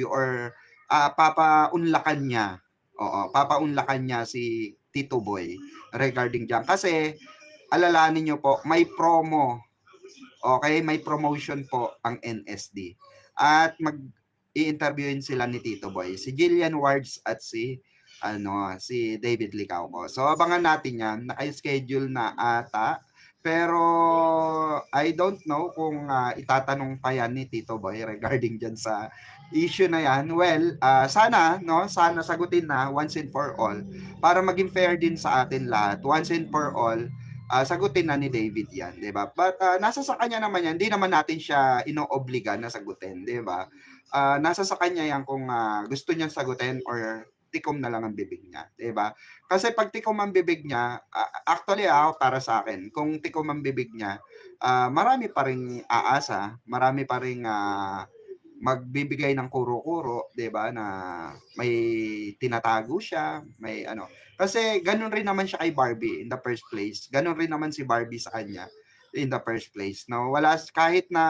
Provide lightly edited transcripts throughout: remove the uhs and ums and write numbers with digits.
or papaunlakan niya. Oo, papaunlakan niya si Tito Boy regarding diyan. Kasi alalahanin niyo po, may promo. Okay, may promotion po ang NSD. At i-interviewin sila ni Tito Boy, si Jillian Wards at si David Licauco. So abangan natin 'yan. Naka-schedule na ata. Pero I don't know kung itatanong pa yan ni Tito Boy regarding dyan sa issue na yan. Well, sana sagutin na once and for all para maging fair din sa atin lahat. Once and for all, sagutin na ni David yan, di ba? But nasa sa kanya naman yan, hindi naman natin siya inoobliga na sagutin, di ba? Nasa sa kanya yan kung gusto niyang sagutin or tikom na lang ang bibig niya, di ba? Kasi pag tikom ang bibig niya, actually para sa akin, kung tikom ang bibig niya, marami pa ring aasa, marami pa ring magbibigay ng kuro-kuro, 'di ba, na may tinatago siya, may ano. Kasi ganun rin naman siya kay Barbie in the first place. Ganun rin naman si Barbie sa kanya in the first place. No, kahit na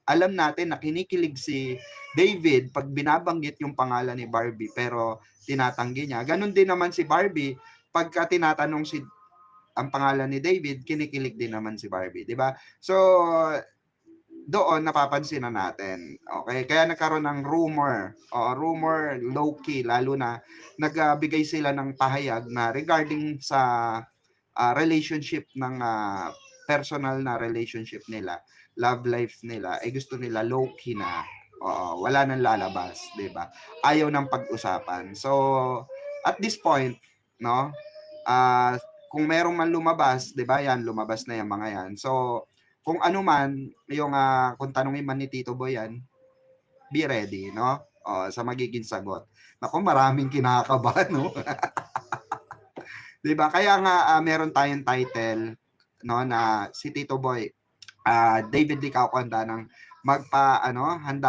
alam natin na kinikilig si David pag binabanggit yung pangalan ni Barbie pero tinatanggi niya. Ganun din naman si Barbie pagka tinatanong ang pangalan ni David, kinikilig din naman si Barbie, 'di ba? So doon napapansin na natin. Okay? Kaya nagkaroon ng rumor low-key, lalo na nagbigay sila ng pahayag na regarding sa relationship ng personal na relationship nila, love life nila, gusto nila low-key na. Wala nang lalabas, 'di ba? Ayaw ng pag-usapan. So, at this point, no, kung merong man lumabas, 'di ba? Yan, lumabas na yung mga yan. So, kung ano man yung kung tanungin man ni Tito Boy yan, be ready, no? Sa magiging sagot. Naku, maraming kinakabahan, no? 'Di ba? Kaya nga meron tayong title, no, na si Tito Boy, David Licauco handa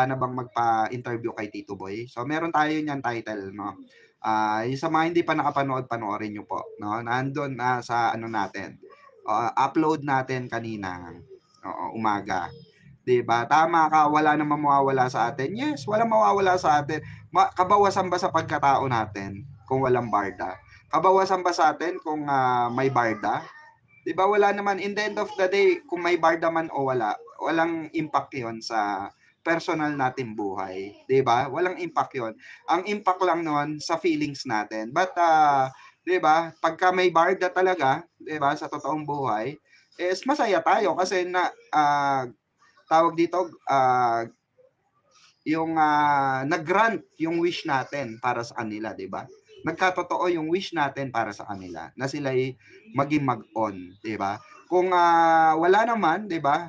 na bang magpa-interview kay Tito Boy? So meron tayo niyan title, no? Yung sa mga hindi pa nakapanood, panoorin niyo po, no? Nandoon sa natin. Upload natin kanina. Umaga. 'Di ba? Tama ka, wala namang mawawala sa atin. Yes, walang mawawala sa atin. Kabawasan ba sa pagkatao natin kung walang barda? Kabawasan ba sa atin kung may barda? 'Di ba? Wala naman, in the end of the day, kung may barda man o wala, walang impact 'yon sa personal natin buhay, 'di ba? Walang impact 'yon. Ang impact lang noon sa feelings natin. But 'di ba? Pagka may barda talaga, 'di ba, sa totoong buhay, is masaya tayo kasi tawag dito, yung nag-grant yung wish natin para sa kanila, 'di ba? Nagkatotoo yung wish natin para sa kanila na sila ay maging mag-on, 'di ba? Kung wala naman, 'di ba?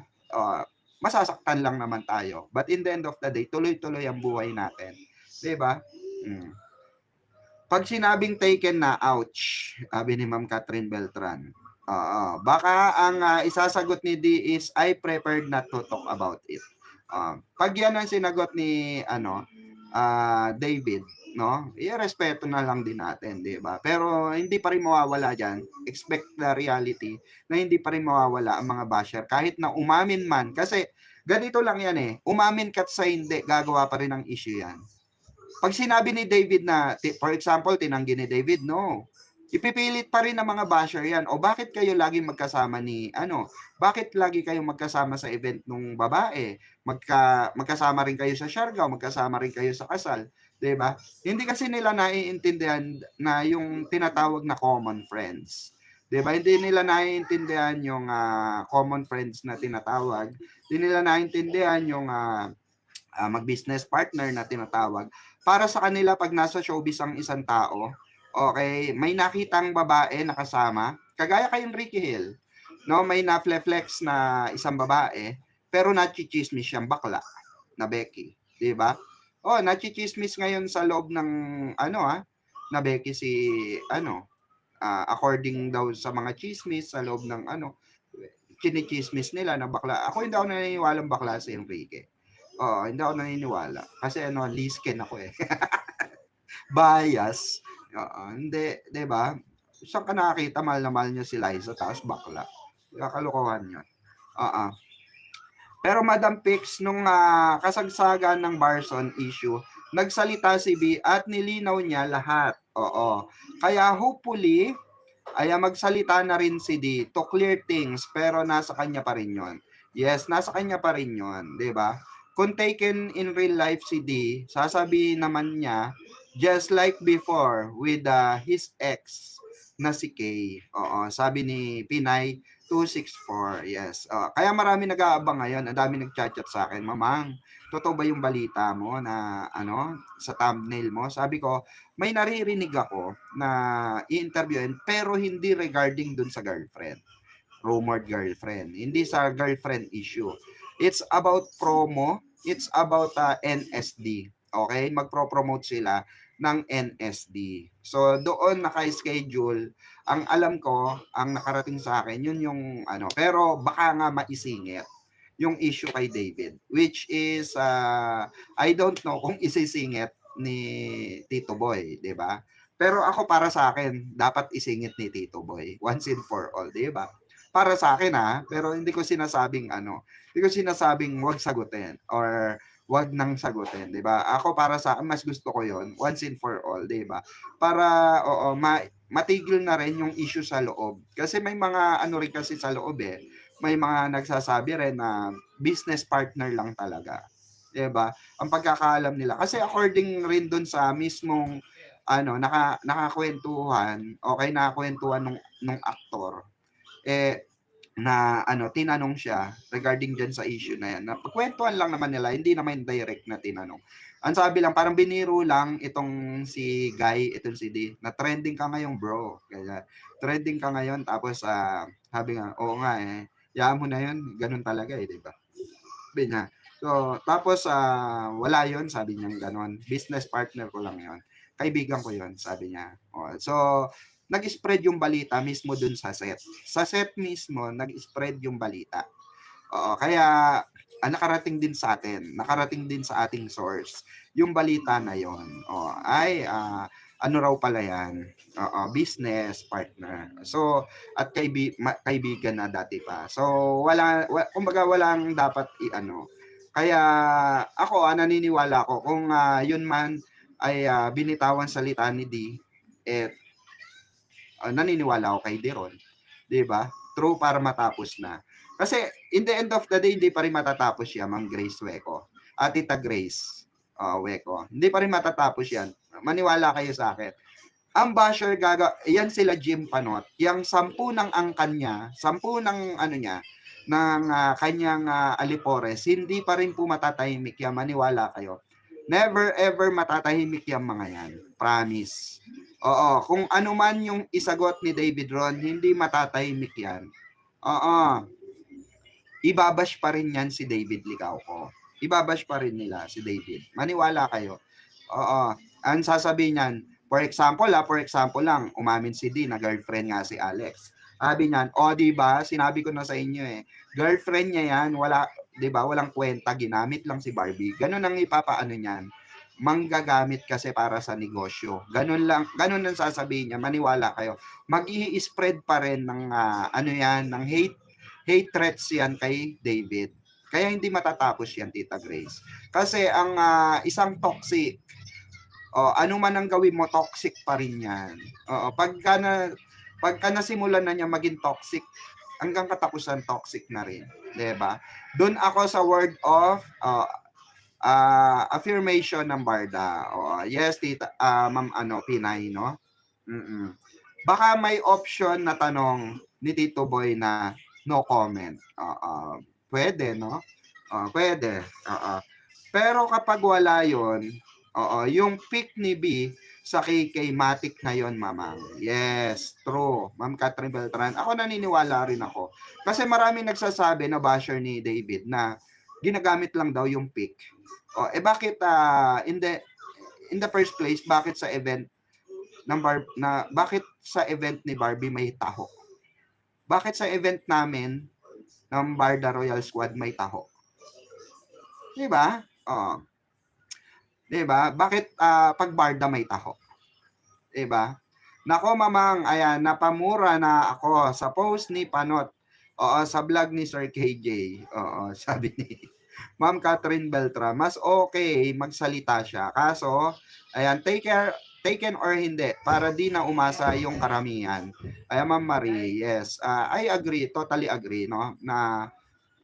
Masasaktan lang naman tayo. But in the end of the day, tuloy-tuloy ang buhay natin, 'di ba? Pag sinabing taken na, ouch, sabi ni Ma'am Catherine Beltran. Baka ang isasagot ni D is I prepared not to talk about it. Pag yan ang sinagot ni David, no? Irespeto na lang din natin, 'di ba? Pero hindi pa rin mawawala diyan. Expect the reality na hindi pa rin mawawala ang mga basher kahit na umamin man, kasi ganito lang yan Umamin ka't sa hindi, gagawa pa rin ng issue yan. Pag sinabi ni David na, for example, tinanggi ni David, no. Ipipilit pa rin ng mga basher yan. O bakit kayo laging magkasama bakit lagi kayong magkasama sa event nung babae? Magkasama rin kayo sa Siargao, magkasama rin kayo sa kasal, 'di ba? Hindi kasi nila naiintindihan na yung tinatawag na common friends. 'Di ba? Hindi nila naiintindihan yung common friends na tinatawag. Hindi nila naiintindihan yung mag-business partner na tinatawag. Para sa kanila, pag nasa showbiz ang isang tao, okay, may nakitang babae na kasama, kagaya kay Enrique Hill, no, may na-flex na isang babae, pero nachichismis siyang bakla na Becky, 'di ba? Nachichismis ngayon sa loob ng na Becky si according daw sa mga chismis sa loob ng chinichismis nila na bakla. Ako hindi ako naniniwalang bakla si Enrique. Hindi ako naniniwala. Kasi lisken ako Bias. Hindi, 'di ba? Saan ka nakakita mahal na mahal niya si Liza tapos bakla? Kalokohan 'yun. Pero Madam Pix, nung kasagsagan ng Barson issue, nagsalita si B at nilinaw niya lahat. Oo. Kaya hopefully, ay magsalita na rin si D to clear things, pero nasa kanya pa rin yon. Yes, nasa kanya pa rin yon, di ba? Kung taken in real life si D, sasabihin naman niya, just like before with his ex na si K. Oo, sabi ni Pinay 264. Yes. Kaya marami nag-aabang ngayon, ang dami nag-chat sa akin, Mamang, totoo ba yung balita mo na sa thumbnail mo? Sabi ko, may naririnig ako na i-interviewin pero hindi regarding dun sa girlfriend. Rumored girlfriend. Hindi sa girlfriend issue. It's about promo. It's about NSD. Okay? Magpro-promote sila ng NSD. So, doon naka-schedule. Ang alam ko, ang nakarating sa akin, yun yung pero baka nga maisingit yung issue kay David, which is I don't know kung isisingit ni Tito Boy, 'di ba? Pero ako, para sa akin, dapat isingit ni Tito Boy once and for all, 'di ba? Para sa akin pero hindi ko sinasabing hindi ko sinasabing wag sagutin or wag nang sagutin, 'di ba? Ako, para sa akin, mas gusto ko 'yon once and for all, 'di ba? Para matigil na rin yung issue sa loob. Kasi may mga rin kasi sa loob may mga nagsasabi rin na business partner lang talaga. 'Di ba? Ang pagkakaalam nila. Kasi according rin doon sa mismong nakakwentuhan, okay, nakakwentuhan nung aktor, na tinanong siya regarding dyan sa issue na yan. Napagkwentuhan lang naman nila, hindi naman direct na tinanong. Ang sabi lang, parang biniro lang itong si Guy, itong si D, na trending ka ngayon, bro. Kaya, trending ka ngayon, tapos sabi nga, oo nga yaan mo na yun, ganun talaga di ba? Sabi niya. So, tapos wala yon, sabi niya ganun. Business partner ko lang yon. Kaibigan ko yon, sabi niya. So, nag-spread yung balita mismo dun sa set. Sa set mismo, nag-spread yung balita. Kaya nakarating din sa atin, nakarating din sa ating source yung balita na yon. Ano raw pala yan? Business partner. So, at kaibigan na dati pa. So, kumbaga walang dapat Kaya ako, naniniwala ko kung yun man ay binitawan salita ni D, naniniwala ako kay Deron. 'Di ba? True, para matapos na. Kasi in the end of the day, hindi pa rin matatapos yan, Ma'am Grace Weco. Tita Grace Weco. Hindi pa rin matatapos yan. Maniwala kayo sa akin. Ang basher yan sila Jim Panot. Yang 10 ng angkan niya, 10 ng niya, ng kanyang alipores, hindi pa rin po matatahimik yan. Maniwala kayo. Never ever matatahimik yan mga yan. Promise. Oo, kung ano man yung isagot ni David Ron, hindi matatahimik yan. Ibabash pa rin yan si David Licauco. Ibabash pa rin nila si David. Maniwala kayo. Ang sasabihin niyan, for example lang, umamin si D na girlfriend nga si Alex. Sabi niyan, diba, sinabi ko na sa inyo girlfriend niya yan, diba, walang kwenta, ginamit lang si Barbie. Ganun ang ipapaano niyan. Manggagamit kasi para sa negosyo. Ganun ang sasabihin niya, maniwala kayo. Mag-i-spread pa rin ng ng hate threats yan kay David. Kaya hindi matatapos yan, Tita Grace. Kasi ang isang toxic, ano man ang gawin mo, toxic pa rin yan. Pagka nasimulan na niya maging toxic, hanggang katapusan toxic na rin. Diba? Doon ako sa word of affirmation ng Barda. Yes, Tita, Ma'am Pinay, no? Baka may option na tanong ni Tito Boy na no comment. Pwede, no? Pwede. Pero kapag wala yon, yung pick ni B sa KK Matic na yon, Mamang. Yes, true. Ma'am Catherine Beltran. Ako, naniniwala rin ako. Kasi maraming nagsasabi na basher ni David na ginagamit lang daw yung pick. Bakit in the first place, bakit sa event bakit sa event ni Barbie may taho? Bakit sa event namin ng Barda Royal Squad may taho? 'Di ba? Diba? Bakit pag Barda may taho? Diba? Nako, Mamang, ayan, napamura na ako sa post ni Panot. Sa vlog ni Sir KJ. Sabi ni Ma'am Catherine Beltran, mas okay magsalita siya. Kaso, ayan, taken or hindi, para di na umasa yung karamihan. Ayan, Ma'am Marie, yes. I agree, totally agree, no? Na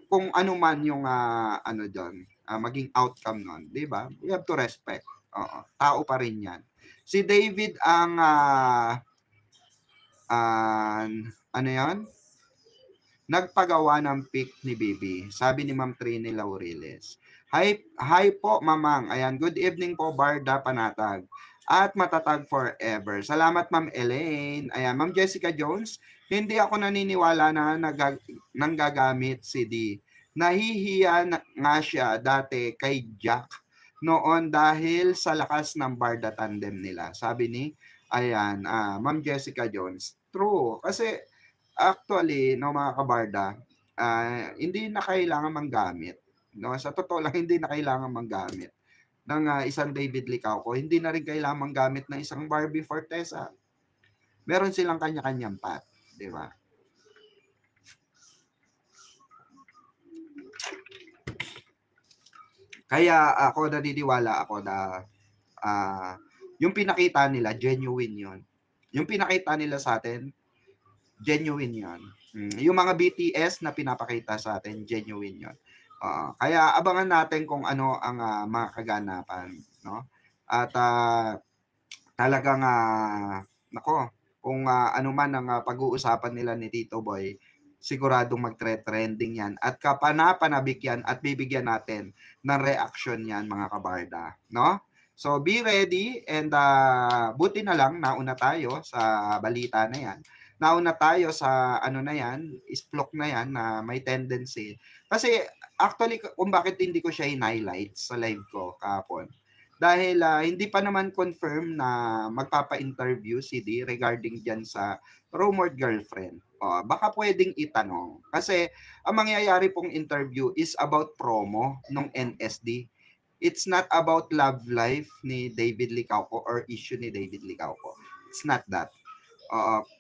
kung ano man yung ano doon, maging outcome nun, 'di ba? We have to respect. Oo, tao pa rin 'yan. Si David ang ano 'yan? Nagpagawa ng pic ni Bibi. Sabi ni Ma'am Trini Laureles. Hi po, Mamang. Ayan, good evening po, Barda Panatag. At matatag forever. Salamat, Ma'am Elaine. Ayan, Ma'am Jessica Jones, hindi ako naniniwala na nanggagamit si D. Nahihiya nga siya dati kay Jack noon dahil sa lakas ng Barda tandem nila. Sabi ni, ayan, Ma'am Jessica Jones. True. Kasi actually, no mga kabarda, hindi na kailangan manggamit. No, sa totoo lang hindi na kailangan manggamit ng isang David Licauco. Hindi na rin kailangan manggamit ng isang Barbie Fortesa. Meron silang kanya-kanyang path, di ba? Kaya ako naniniwala ako na yung pinakita nila, genuine yun. Yung pinakita nila sa atin, genuine yun. Yung mga BTS na pinapakita sa atin, genuine yun. Kaya abangan natin kung ano ang mga kaganapan, no? At talagang nako, kung ano man ang pag-uusapan nila ni Tito Boy, siguradong magtre-trending yan at kapanapanabik yan at bibigyan natin ng reaction yan mga kabarda, no? So be ready and buti na lang nauna tayo sa balita na yan. Nauna tayo sa ano na yan, isplok na yan na may tendency. Kasi actually kung bakit hindi ko siya in-highlight sa live ko kahapon. Dahil hindi pa naman confirm na magpapa-interview si D regarding dyan sa rumored girlfriend. Baka pwedeng itanong. Kasi ang mangyayari pong interview is about promo ng NSD. It's not about love life ni David Licauco or issue ni David Licauco. It's not that.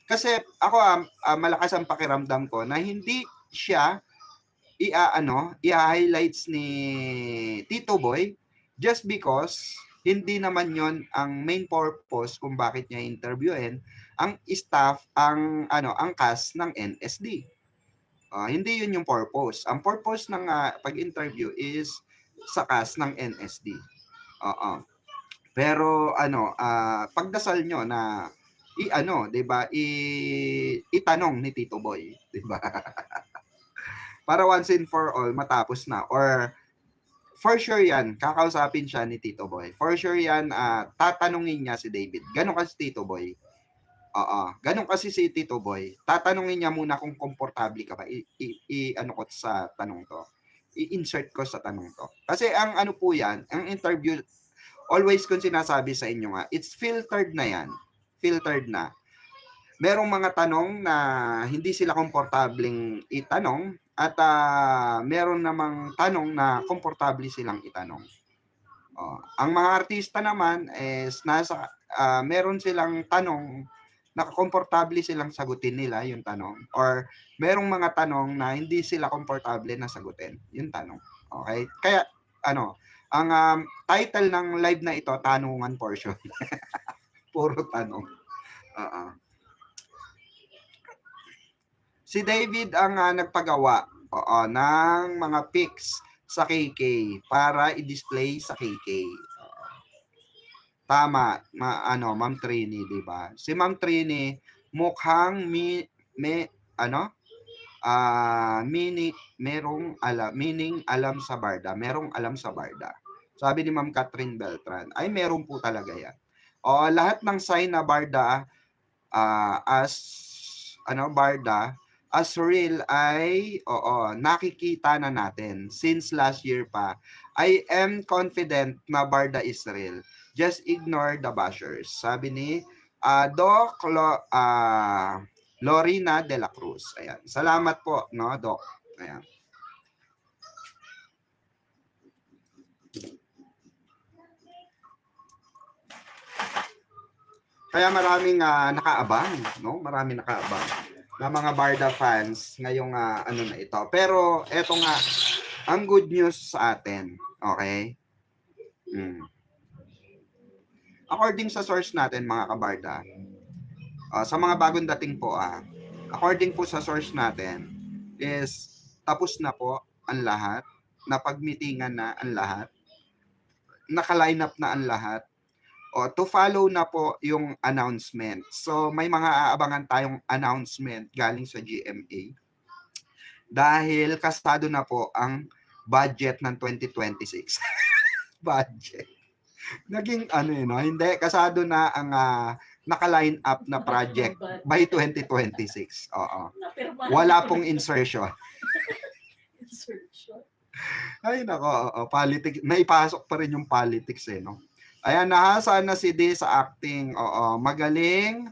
Kasi ako malakas ang pakiramdam ko na hindi siya i-highlights ni Tito Boy just because hindi naman yon ang main purpose kung bakit niya interviewin ang staff, ang cast ng NSD. Hindi yun yung purpose. Ang purpose ng pag-interview is sa cast ng NSD. Pero pagdasal nyo na 'di ba? Itanong ni Tito Boy, 'di ba? Para once and for all matapos na, or for sure yan, kakausapin siya ni Tito Boy. For sure yan, tatanungin niya si David. Ganon kasi Tito Boy. Ganon kasi si Tito Boy. Tatanungin niya muna kung komportable ka ba. Ano ko sa tanong to. I-insert ko sa tanong to. Kasi ang ano po yan, ang interview, always kung sinasabi sa inyo nga, it's filtered na yan. Filtered na. Merong mga tanong na hindi sila komportableng itanong at meron namang tanong na komportable silang itanong. Ang mga artista naman is meron silang tanong na komportable silang sagutin nila yung tanong, or merong mga tanong na hindi sila komportable na sagutin yung tanong. Okay? Kaya ang title ng live na ito, tanungan portion. Puro tanong. Si David ang nagpagawa ng mga pics sa KK para i-display sa KK. Tama, Ma'am Trini, 'di ba? Si Ma'am Trini mukhang meaning alam sa Barda. Merong alam sa Barda. Sabi ni Ma'am Catherine Beltran, ay meron po talaga 'yan. Lahat ng sign na Barda Barda as real ay nakikita na natin since last year pa. I am confident na Barda is real. Just ignore the bashers. Sabi ni Doc Lorina de la Cruz. Ayan. Salamat po, no, Doc. Ayan. Kaya maraming nakaabang, no? Maraming nakaabang na mga Barda fans ngayong na ito. Pero eto nga, Ang good news sa atin, okay? According sa source natin, mga kabarda, sa mga bagong dating po, according po sa source natin, is tapos na po ang lahat, napagmitingan na ang lahat, naka-line up na ang lahat, to follow na po yung announcement. So, may mga aabangan tayong announcement galing sa GMA dahil kasado na po ang budget ng 2026. Budget. Naging hindi, kasado na ang naka-line up na project by 2026. Oo. Wala pong insertion. Ay, nako, politics. Naipasok pa rin yung politics no? Ayan, nahasa na si D sa acting. Oo, magaling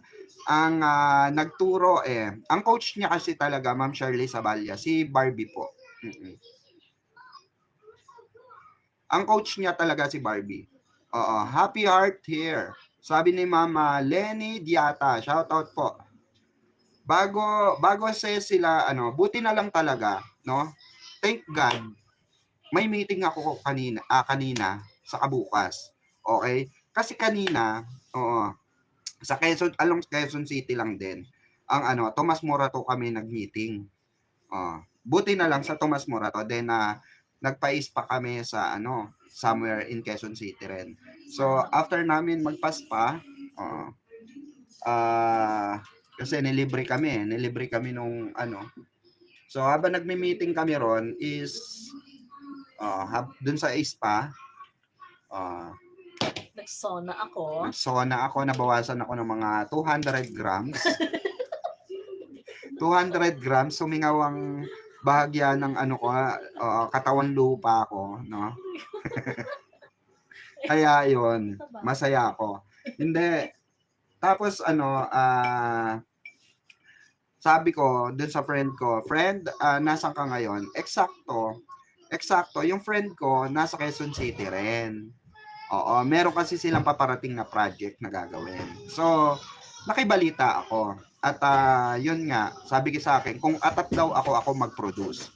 ang nagturo Ang coach niya kasi talaga, Ma'am Shirley Saballa, si Barbie po. Ang coach niya talaga si Barbie. Oo, happy heart here. Sabi ni Mama Lenny Diata, shoutout po. Bago sila buti na lang talaga, no? Thank God. May meeting ako kanina sa kabukas. Okay? Kasi kanina, sa along Quezon City lang din. Ang Tomas Morato kami nag-meeting. Buti na lang sa Tomas Morato, then nagpais pa kami sa somewhere in Quezon City rin. So after namin magpaspa, kasi nilibre kami nung So habang nagme-meeting kami ron is dun sa spa, nagsona ako. Nabawasan ako ng mga 200 grams. 200 grams, sumingaw ang bahagya ng katawan lupa ko, no? Kaya yun, masaya ako. Hindi. Tapos sabi ko dun sa friend ko, nasan ka ngayon? Eksakto, yung friend ko nasa Quezon City rin. Oo, meron kasi silang paparating na project na gagawin. So, nakibalita ako. At yun nga, sabi ko sa akin, kung atat daw ako mag-produce.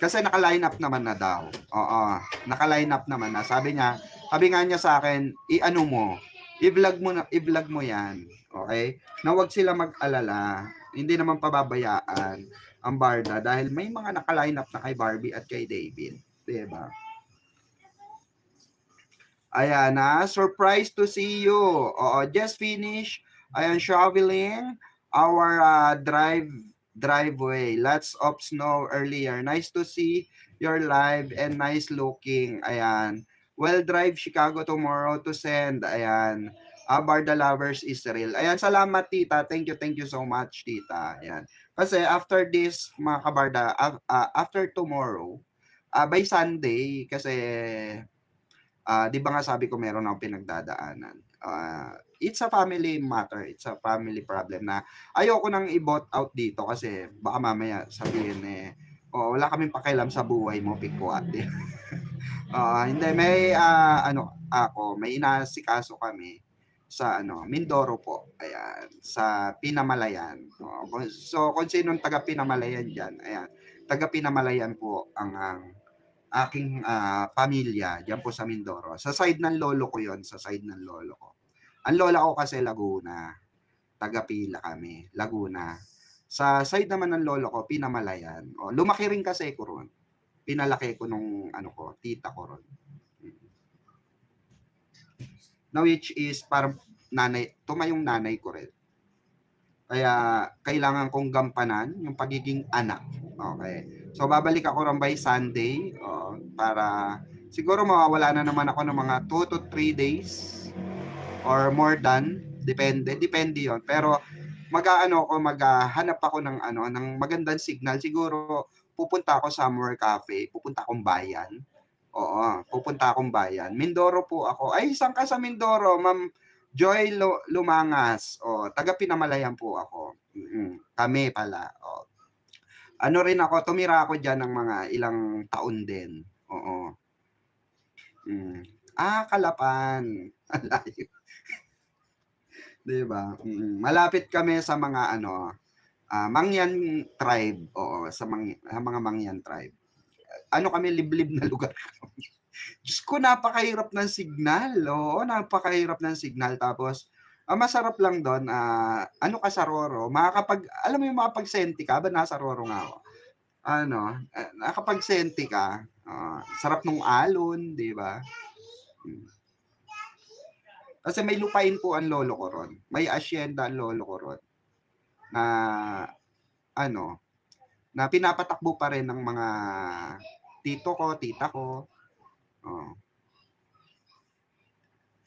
Kasi naka-line up naman na daw. Oo, naka-line up naman na. Sabi nga niya sa akin, i-vlog mo yan. Okay? Na wag sila mag-alala. Hindi naman pababayaan ang Barda dahil may mga naka-line up na kay Barbie at kay David. Diba? Ayan surprise to see you. Just finish. Ayan, shoveling our driveway. Lots of snow earlier. Nice to see your live and nice looking. Ayan. Well, drive Chicago tomorrow to send. Ayan. Barda Lovers Israel. Ayan, salamat tita. Thank you so much tita. Ayan. Kasi after this, mga kabarda, after tomorrow, by Sunday, kasi di ba nga sabi ko meron akong pinagdadaanan. It's a family matter. It's a family problem na ayoko nang i-bot out dito kasi baka mamaya sabihin wala kaming pakialam sa buhay mo, pikwat. Hindi, may may inasikaso kami sa Mindoro po. Ayan, sa Pinamalayan. So kung sinong taga Pinamalayan diyan, ayan, taga Pinamalayan po ang aking pamilya diyan po sa Mindoro. Sa side ng lolo ko 'yon, sa side ng lolo ko. Ang lola ko kasi Laguna. Taga-Pila kami, Laguna. Sa side naman ng lolo ko, Pinamalayan. Lumaki rin kasi ko ron. Pinalaki ko nung tita ko ron. Now which is parang tumayong nanay ko rin. Kaya kailangan kong gampanan yung pagiging anak. Okay. So babalik ako ron by Sunday para siguro mawawala na naman ako ng mga 2 to 3 days or more than, depende 'yon. Pero maghahanap ako ng ng magandang signal. Siguro pupunta ako somewhere cafe, pupunta akong bayan. Pupunta akong bayan. Mindoro po ako. Ay, saan ka sa Mindoro, Ma'am Joy Lumangas? Taga Pinamalayan po ako. Kami pala. Rin ako, tumira ako diyan ng mga ilang taon din. Kalapan. Alayo. 'Di ba? Malapit kami sa mga Mangyan tribe, oo, sa mga Mangyan tribe. Ano kami, liblib na lugar kami. Diyos ko, napakahirap ng signal. Oo, napakahirap ng signal. Tapos, masarap lang doon, ano ka sa Roro, alam mo yung makapag-senti ka, ba nasa Roro nga ako. Ano, nakapag-senti ka, sarap nung alon, di ba? Kasi may lupain po ang lolo ko ron. May asyenda ang lolo ko ron. Na, ano, na pinapatakbo pa rin ng mga tito ko, tita ko. Oh.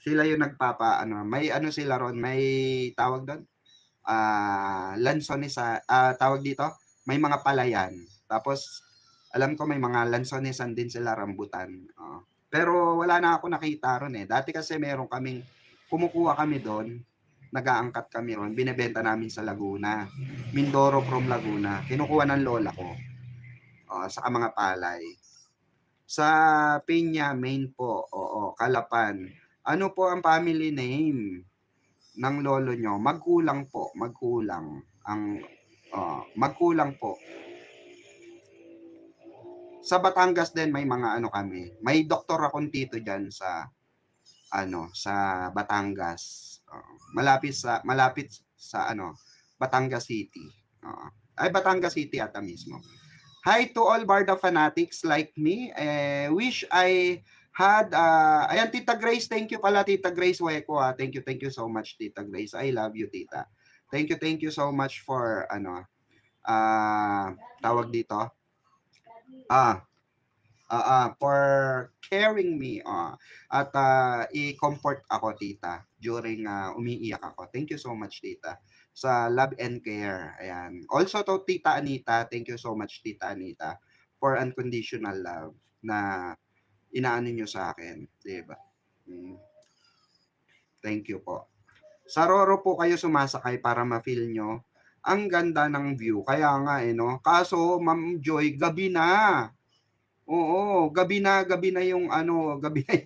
Sila yung may ano sila ron, may tawag doon. Lansones, tawag dito, may mga palayan. Tapos, alam ko may mga lansonesan din sila, rambutan. Pero wala na ako nakita ron eh. Dati kasi kumukuha kami doon, nag-aangkat kami ron, binebenta namin sa Laguna. Mindoro from Laguna. Kinukuha ng lola ko. Sa mga palay. Sa Peña, Main po, oo, Kalapan. Ano po ang family name ng lolo nyo? Magkulang po, magkulang. Magkulang po. Sa Batangas din may mga ano kami. May doktor akong tito diyan sa Batangas. Malapit sa Batangas City. Batangas City ata mismo. Hi to all Barda fanatics like me. Wish I had ayan, Tita Grace, thank you pala, Tita Grace Hueco. Thank you so much, Tita Grace. I love you, Tita. Thank you so much for tawag dito. For caring me at i-comfort ako, Tita, during umiiyak ako. Thank you so much, Tita, sa love and care. Ayan. Also to Tita Anita, thank you so much, Tita Anita, for unconditional love na inaano nyo sa akin, 'di ba? Thank you po. Sa Roro po kayo sumasakay para ma-feel nyo ang ganda ng view. Kaya nga no. Kaso, Ma'am Joy, gabi na. Oo, gabi na yung gabi na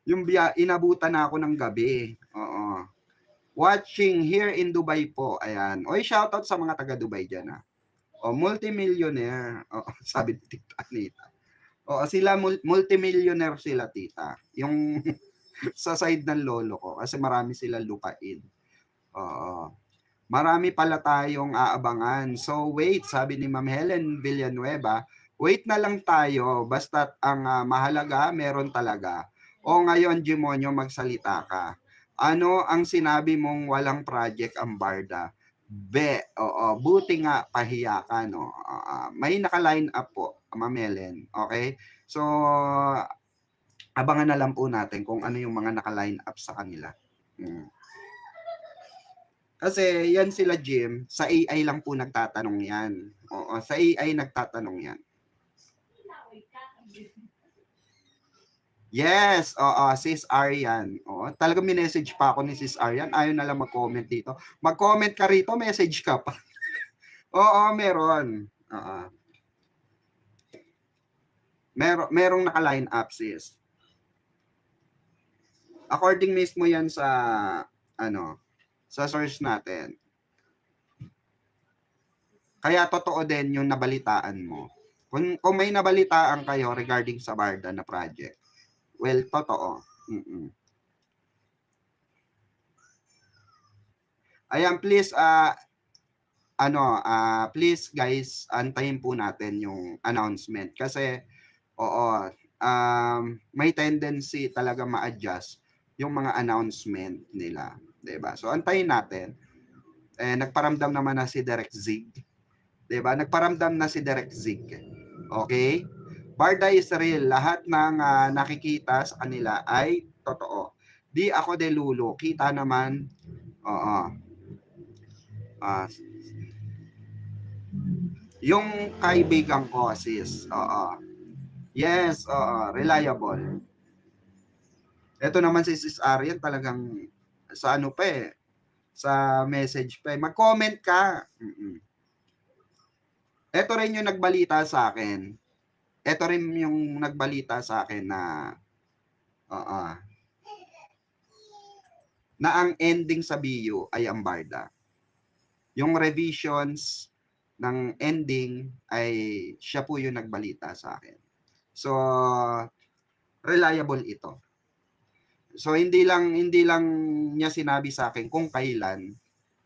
yung inabutan na ako ng gabi. Oo. Watching here in Dubai po. Ayan. Oy, shoutout sa mga taga Dubai diyan multimillionaire. Sabi ni Tita Anita. Sila multimillionaire sila, Tita. Yung sa side ng lolo ko kasi marami silang lupain. Marami pala tayong aabangan. So wait, sabi ni Ma'am Helen Villanueva, wait na lang tayo, basta ang mahalaga, meron talaga. O ngayon, Jimonyo, magsalita ka. Ano ang sinabi mong walang project ang Barda? Buti nga pahiya ka, no? May naka-line up po, Ma'am Helen. Okay? So, abangan na lang po natin kung ano yung mga naka-line up sa kanila. Kasi yan sila, Jim, sa AI lang po nagtatanong yan. Sa AI nagtatanong yan. Yes, Sis Arian. Talagang minessage pa ako ni Sis Arian. Ayaw na lang mag-comment dito. Mag-comment ka rito, message ka pa. Meron. Merong naka-line up, sis. According mismo yan sa sa source natin. Kaya totoo din yung nabalitaan mo. Kung may nabalitaan kayo regarding sa Barda na project, well, totoo. Ayan, please, please guys, antayin po natin yung announcement. Kasi, may tendency talaga ma-adjust yung mga announcement nila. Diba? So, antayin natin. Nagparamdam naman na si Direk Zig. Diba? Nagparamdam na si Direk Zig. Okay? Barda is real. Lahat ng nakikita sa kanila ay totoo. Di ako delulo. Kita naman. Yung kaibigan ko, sis. Yes, reliable. Ito naman si Sis Arian talagang sa sa message pa. Mag-comment ka. Ito rin yung nagbalita sa akin. Na na ang ending sa Biyo ay ang Barda. yung revisions ng ending ay siya po yung nagbalita sa akin. So, reliable ito. So, hindi lang niya sinabi sa akin kung kailan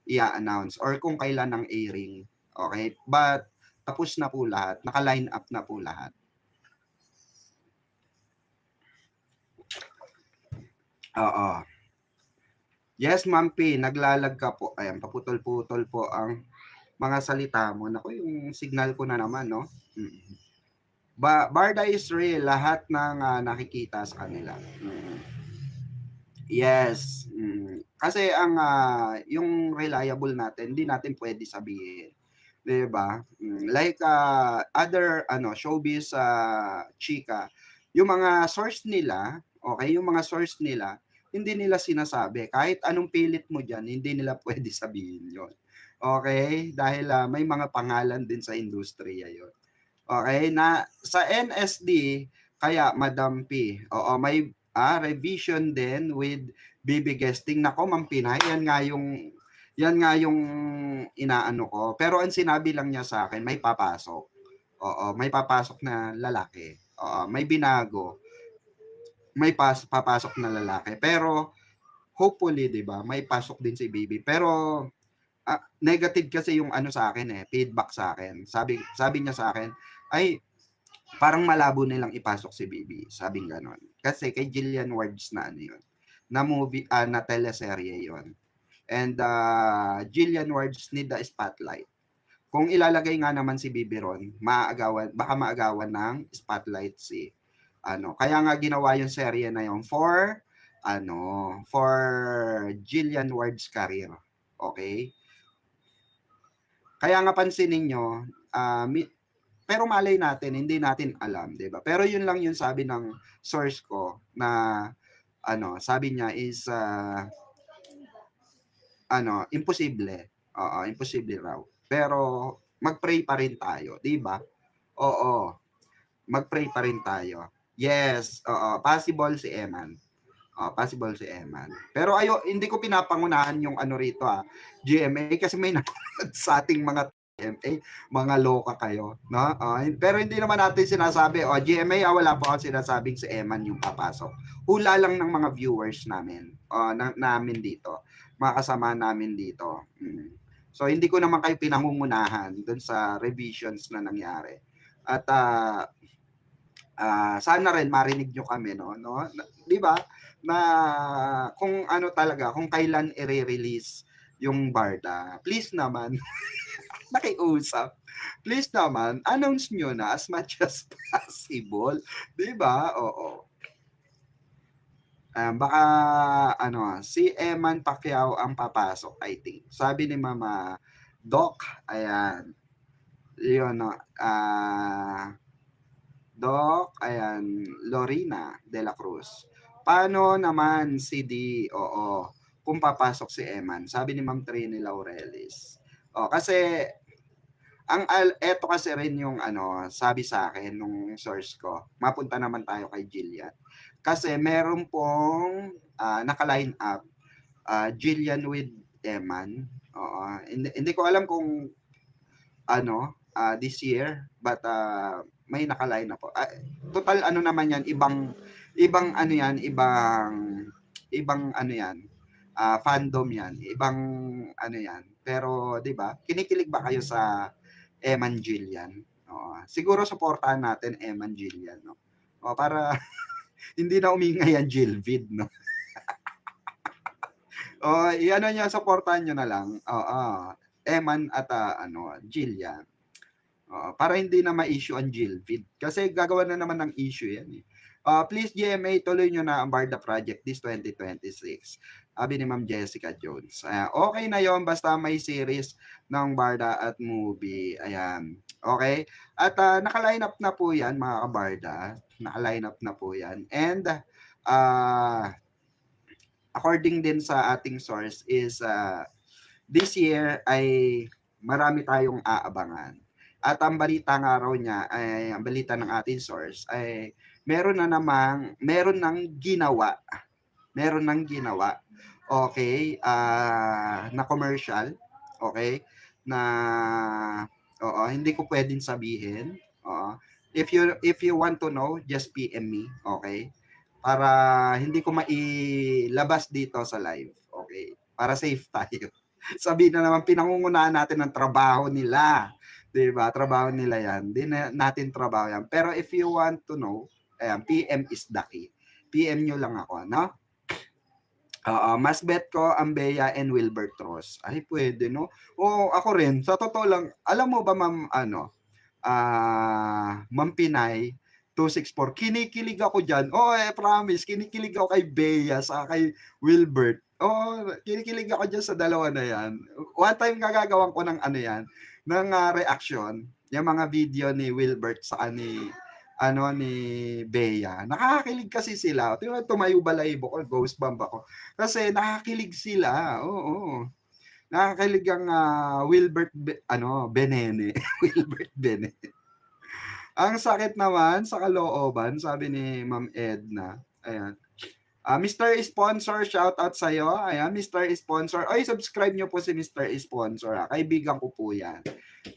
i-announce or kung kailan ang airing. Okay? But, tapos na po lahat. Naka-line up na po lahat. Oo. Yes, Ma'am P, naglalag ka po. Ayan, paputol-putol po ang mga salita mo. Naku, yung signal ko na naman, no? Barda is real. Lahat ng nakikita sa kanila. Yes. Kasi ang yung reliable natin, hindi natin pwede sabihin. 'Di ba? Like other showbiz chika, yung mga source nila, okay, yung mga source nila, hindi nila sinasabi. Kahit anong pilit mo diyan, hindi nila pwede sabihin 'yon. Okay? Dahil may mga pangalan din sa industriya 'yon. Okay, na sa NSD kaya Madam P. Oo, may revision din with BB Guesting. Nako, Ma'am Pinay, yan nga yung inaano ko. Pero ang sinabi lang niya sa akin, may papasok. Oo, may papasok na lalaki. Oo, may binago. May papasok na lalaki. Pero hopefully, 'di ba, may pasok din si BB. Pero negative kasi yung sa akin feedback sa akin. Sabi niya sa akin, ay parang malabo nilang ipasok si BB, sabing ganon. Kasi kay Jillian Wards na yun, na movie, na teleserye yun. And Jillian Wards need the spotlight. Kung ilalagay nga naman si BB ron, baka maagawan ng spotlight si kaya nga ginawa yung serye na yun for Jillian Wards career. Okay? Kaya nga pansinin nyo, pero malay natin, hindi natin alam, 'di ba? Pero yun lang yung sabi ng source ko na sabi niya is imposible. Oo, imposible raw. Pero mag-pray pa rin tayo, 'di ba? Oo. Mag-pray pa rin tayo. Yes, oo, possible si Eman. Possible si Eman. Pero hindi ko pinapangunahan yung rito GMA kasi may sa ating mga mga loka kayo, no? Pero hindi naman natin sinasabi, GMA, wala po ako sinasabing si Eman yung papasok. Hula lang ng mga viewers namin, namin dito, mga kasama namin dito. So, hindi ko naman kayo pinangungunahan dun sa revisions na nangyari. At, sana rin marinig nyo kami, no? Di ba? Na kung talaga, kung kailan i-release yung Barda, please naman, nakiusap. Please naman, announce nyo na as much as possible. Diba? Oo. Baka, si Eman Pacquiao ang papasok, I think. Sabi ni Mama Doc, ayan. Yun, Doc, ayan, Lorena de la Cruz. Paano naman si D? Oo, kung papasok si Eman. Sabi ni Ma'am Trini Laurelis. Kasi eto kasi rin yung sabi sa akin nung source ko. Mapunta naman tayo kay Jillian. Kasi meron pong naka-line up Jillian with Eman. Hindi ko alam kung this year, but may naka-line up po. Total naman yan, ibang fandom yan, ibang yan. Pero 'di ba? Kinikilig ba kayo sa Eman Jillian? Siguro suportahan natin Eman Jillian, no? Para hindi na umingay ang Jilvid, no? Niyo, suportahan niyo na lang. Eman at Jillian. Para hindi na ma-issue ang Jilvid. Kasi gagawa na naman ng issue yan. Please, GMA, tuloy nyo na ang Barda Project this 2026. Sabi ni Ma'am Jessica Jones. Okay na yon basta may series ng Barda at movie. Ayan. Okay? At naka-line up na po yan, mga kabarda. Naka-line up na po yan. And according din sa ating source is this year ay marami tayong aabangan. At ang balita nga raw niya, ang balita ng ating source ay meron nang ginawa. Okay, na commercial, okay? na oo, hindi ko pwedeng sabihin. Oo. If you want to know, just PM me, okay? Para hindi ko mailabas dito sa live, okay? Para safe tayo. Sabihin na naman pinangungunahan natin ng trabaho nila. 'Di ba? Trabaho nila 'yan. Hindi na natin trabaho 'yan. Pero if you want to know, ayan, PM is the key. PM nyo lang ako, no? Oo, mas bet ko ang Bea and Wilbert Ross. Ay, pwede, no? Oo, ako rin. Sa totoo lang, alam mo ba, ma'am, Ma'am Pinay, 264, kinikilig ako dyan. Oo, promise, kinikilig ako kay Bea sa kay Wilbert. Oo, kinikilig ako dyan sa dalawa na yan. One time gagagawan ko ng ano yan, ng reaction, yung mga video ni Wilbert sa ni Bea. Nakakakilig kasi sila. Tingnan, tumayo balahibo ko, ghost bump ako. Kasi nakakilig sila. Oo. Nakakilig ang Benene. Wilbert Benene. Ang sakit naman sa kalooban, sabi ni Ma'am Edna. Ayan. Mr. Sponsor, shout out sa iyo. Ayan, Mr. Sponsor. Ay, subscribe nyo po si Mr. Sponsor. Kaibigan ko po yan.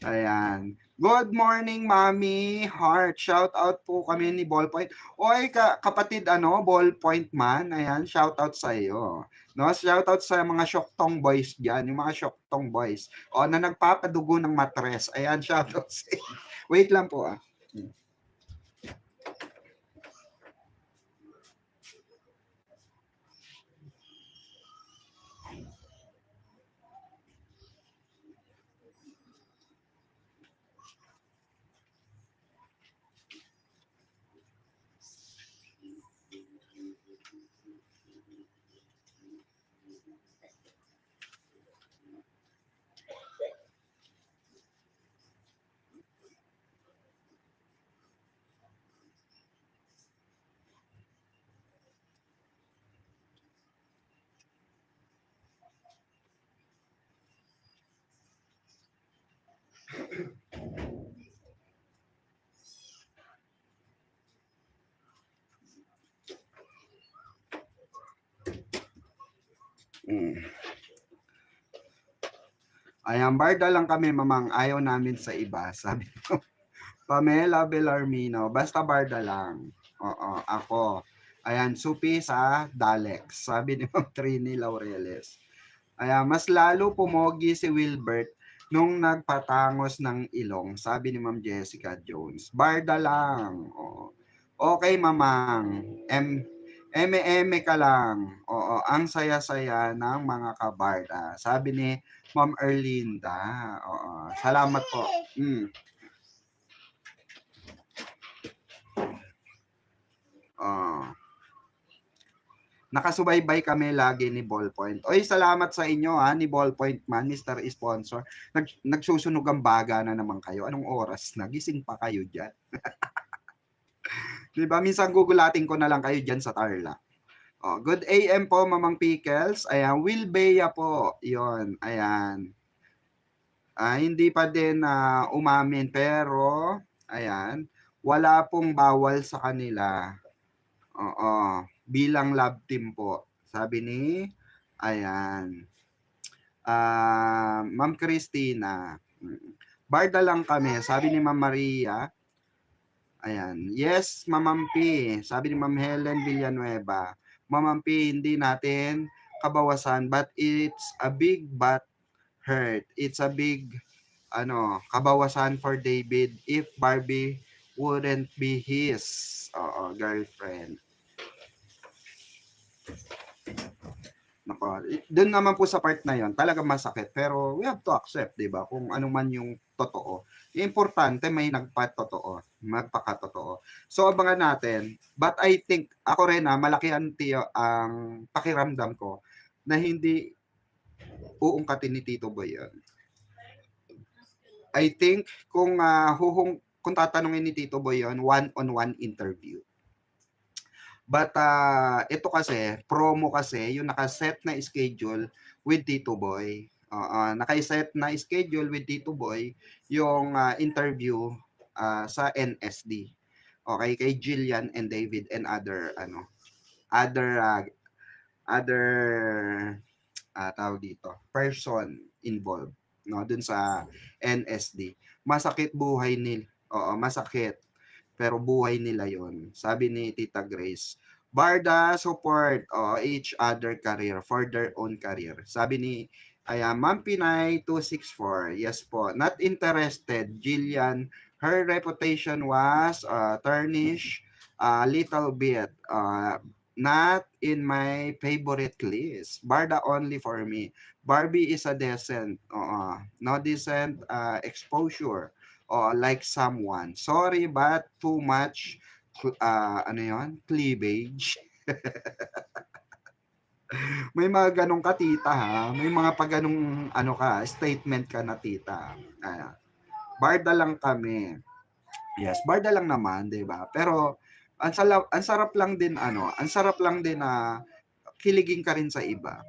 Ayan. Good morning, Mami Heart. Shout out po kami ni Ballpoint. Oy, kapatid Ballpoint man. Ayan, shout out sa iyo. No, shout out sa mga Shoktong boys diyan, yung mga Shoktong boys. O na nagpapadugo ng matres. Ayan, shout out sa iyo. Wait lang po Ayan, barda lang kami, mamang. Ayaw namin sa iba. Sabi ko, Pamela Bellarmino, basta barda lang. Oo, ako. Ayan, supi sa Dalex. Sabi ni Ma'am Trini Laureles. Ayan, mas lalo pumogi si Wilbert nung nagpatangos ng ilong. Sabi ni Ma'am Jessica Jones. Barda lang. Oo. Okay, mamang. Eme ka lang. Oo, ang saya-saya ng mga kabarda. Sabi ni Ma'am Erlinda. Oo, salamat po. Nakasubaybay kami lagi ni Ballpoint. Oy, salamat sa inyo ni Ballpoint man, Mr. Sponsor. Nagsusunog ang baga na naman kayo. Anong oras na? Gising pa kayo dyan. Diba? Minsan gugulatin ko na lang kayo dyan sa Tarlac. Good AM po, Mamang Pickles. Ayan, Will Bea po. Yon, ayan. Hindi pa din umamin, pero ayan, wala pong bawal sa kanila. Oo, bilang love team po. Sabi ni, ayan, Ma'am Christina. Barda lang kami. Sabi ni Ma'am Maria. Ayan. Yes, Ma'am P. Sabi ni Ma'am Helen Villanueva. Ma'am P, hindi natin kabawasan, but it's a big but hurt. It's a big kabawasan for David if Barbie wouldn't be his girlfriend. Nako, doon naman po sa part na yon, talaga masakit, pero we have to accept, 'di ba? Kung ano man yung totoo. Importante may nagpatotoo, magpakatotoo. So abangan natin. But I think ako rin malaki ang pakiramdam ko na hindi uungkatin ni Tito Boy yan. I think kung kung tatanungin ni Tito Boy yon, one-on-one interview. But ito kasi, promo kasi, yung nakaset na schedule with Tito Boy. Nakaset na schedule with Tito Boy yung interview sa NSD. Okay, kay Jillian and David and other tawag dito, person involved. no, dun sa NSD. Masakit buhay oo, masakit, pero buhay nila yon. Sabi ni Tita Grace, Barda support each other career for their own career. Sabi ni Ma'am Pinay 264, yes po, not interested, Jillian. Her reputation was tarnished a little bit. Not in my favorite list. Barda only for me. Barbie is a decent, no decent exposure like someone. Sorry, but too much, ano yon, cleavage. May mga ganong ka, tita, ha? May mga pa ganong, ano ka, statement ka na, tita. Barda lang kami. Yes, barda lang naman, 'di ba? Pero ang sarap lang din, ang sarap lang din na kiligin ka rin sa iba.